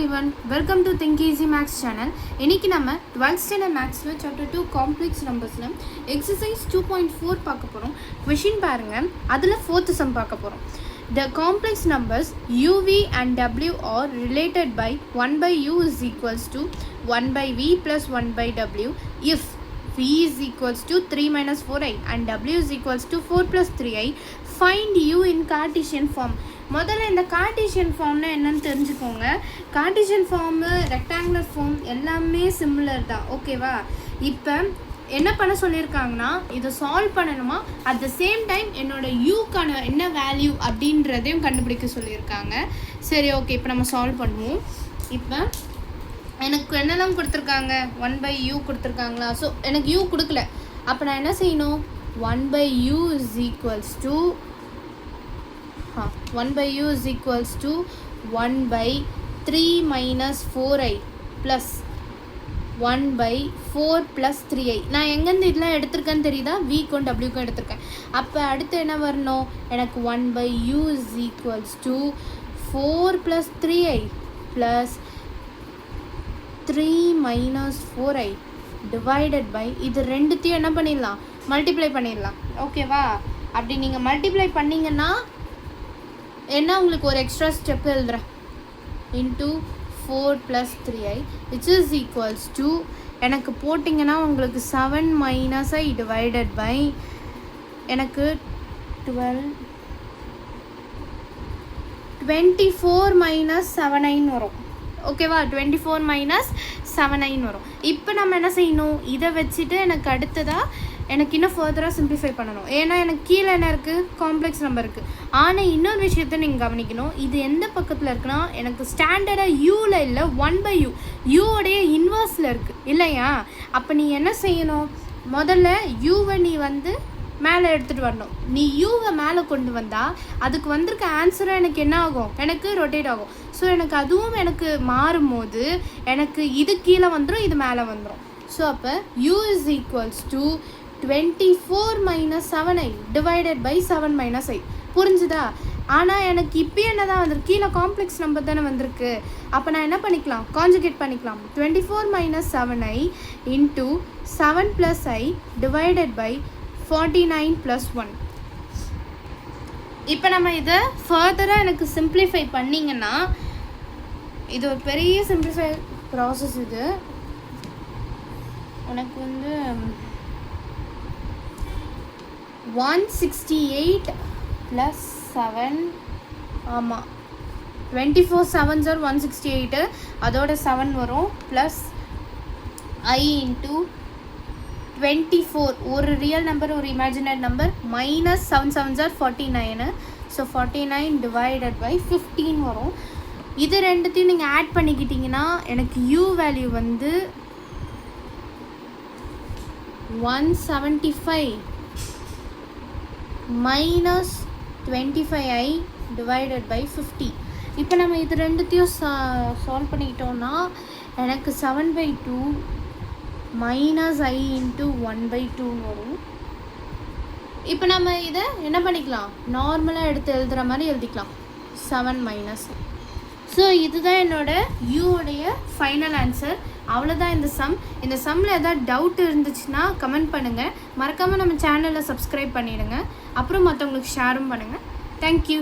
everyone, welcome to Think Easy Maths channel. இன்னைக்கு நம்ம 12th standard mathsல chapter 2 complex numbersல exercise 2.4 பார்க்க போறோம். question பாருங்க. அதுல 4th sum பார்க்க போறோம். The complex numbers uv and w are related by 1 by u is equals to 1 by v plus 1 by w if v is equals to 3 minus 4i and w is equals to 4 plus 3i. Find u in Cartesian form. முதல்ல இந்த Cartesian ஃபார்ம்னா என்னன்னு தெரிஞ்சுக்கோங்க. Cartesian form, rectangular form எல்லாமே similar தான், ஓகேவா? இப்போ என்ன பண்ண சொல்லியிருக்காங்கன்னா, இதை சால்வ் பண்ணணுமா, அட் த சேம் டைம் என்னோட யூக்கான என்ன வேல்யூ அப்படின்றதையும் கண்டுபிடிக்க சொல்லியிருக்காங்க. சரி, ஓகே, இப்போ நம்ம சால்வ் பண்ணுவோம். இப்போ எனக்கு என்னெல்லாம் கொடுத்துருக்காங்க, 1 by u கொடுத்துருக்காங்களா? ஸோ எனக்கு u கொடுக்கல. அப்போ நான் என்ன செய்யணும், 1 by u is equals to 1 by u is equals to 1 by 3 minus 4i plus 1 by 4 plus 3i. நான் எங்கேருந்து இதெல்லாம் எடுத்திருக்கேன்னு தெரியுதா? v-க்கும் w-க்கும் எடுத்திருக்கேன். அப்போ அடுத்து என்ன வரணும், எனக்கு 1 by u is equals to 4 plus 3i plus 3 minus 4i divided by இது ரெண்டுத்தையும் என்ன பண்ணிடலாம், மல்டிப்ளை பண்ணிடலாம், ஓகேவா? அப்படி நீங்கள் மல்டிப்ளை பண்ணிங்கன்னா என்ன, உங்களுக்கு ஒரு எக்ஸ்ட்ரா ஸ்டெப் எழுதுறேன், into 4 plus 3i which is equals to எனக்கு போட்டிங்கன்னா உங்களுக்கு 7 minus i divided by எனக்கு 24 minus 7i வரும், ஓகேவா? 24 minus 7i வரும். இப்போ நம்ம என்ன செய்யணும், இதை வச்சுட்டு எனக்கு அடுத்ததாக எனக்கு இன்னும் ஃபர்தராக சிம்பிளிஃபை பண்ணணும். ஏன்னா எனக்கு கீழே என்ன இருக்குது, காம்ப்ளெக்ஸ் நம்பர் இருக்குது. ஆனால் இன்னொரு விஷயத்தை நீங்கள் கவனிக்கணும், இது எந்த பக்கத்தில் இருக்குன்னா, எனக்கு ஸ்டாண்டர்டாக யூவில் இல்லை, 1 by u யூவோடைய இன்வர்ஸில் இருக்குது இல்லையா? அப்போ நீ என்ன செய்யணும், முதல்ல யூவை நீ வந்து மேலே எடுத்துகிட்டு வரணும். நீ யூவை மேலே கொண்டு வந்தால் அதுக்கு வந்திருக்க ஆன்சராக எனக்கு என்ன ஆகும், எனக்கு ரொட்டேட் ஆகும். ஸோ எனக்கு அதுவும் எனக்கு மாறும்போது எனக்கு இது கீழே வந்துடும், இது மேலே வந்துடும். ஸோ அப்போ u is equals to 24 minus 7i divided by 7 minus i. புரிஞ்சுதா? ஆனால் எனக்கு இப்போ என்ன தான் வந்திருக்கு, கீழே காம்ப்ளெக்ஸ் நம்பர் தானே வந்திருக்கு. அப்போ நான் என்ன பண்ணிக்கலாம், கான்ஜுகேட் பண்ணிக்கலாம். 24 minus 7i into 7 plus i divided by 49 plus 1. இப்போ நம்ம இதை ஃபர்தராக எனக்கு சிம்பிளிஃபை பண்ணிங்கன்னா, இது ஒரு பெரிய சிம்பிளிஃபை ப்ராசஸ். இது உனக்கு வந்து 168 plus 7, ஆமாம், 24 7s are 168, அதோட 7 வரும், ப்ளஸ் i இன்ட்டு 24, ஒரு ரியல் நம்பர் ஒரு imaginary number, minus 7 7s are 49. So 49 divided by 15 வரும். இது ரெண்டுத்தையும் நீங்கள் ஆட் பண்ணிக்கிட்டிங்கன்னா எனக்கு u வேல்யூ வந்து 175 minus 25i divided by 50. இப்போ நம்ம இது ரெண்டுத்தையும் சால்வ் பண்ணிக்கிட்டோம்னா எனக்கு 7 by 2 minus i into 1 by 2 வரும். இப்போ நம்ம இதை என்ன பண்ணிக்கலாம், நார்மலாக எடுத்து எழுதுகிற மாதிரி எழுதிக்கலாம், 7 minus. ஸோ இதுதான் என்னோட யூவோடைய ஃபைனல் ஆன்சர். அவ்வளோதான் இந்த சம். இந்த சம்மில் எதாவது டவுட் இருந்துச்சுன்னா கமெண்ட் பண்ணுங்கள். மறக்காமல் நம்ம சேனலை சப்ஸ்கிரைப் பண்ணிவிடுங்க. அப்புறம் மற்றவங்களுக்கு ஷேரும் பண்ணுங்கள். தேங்க்யூ.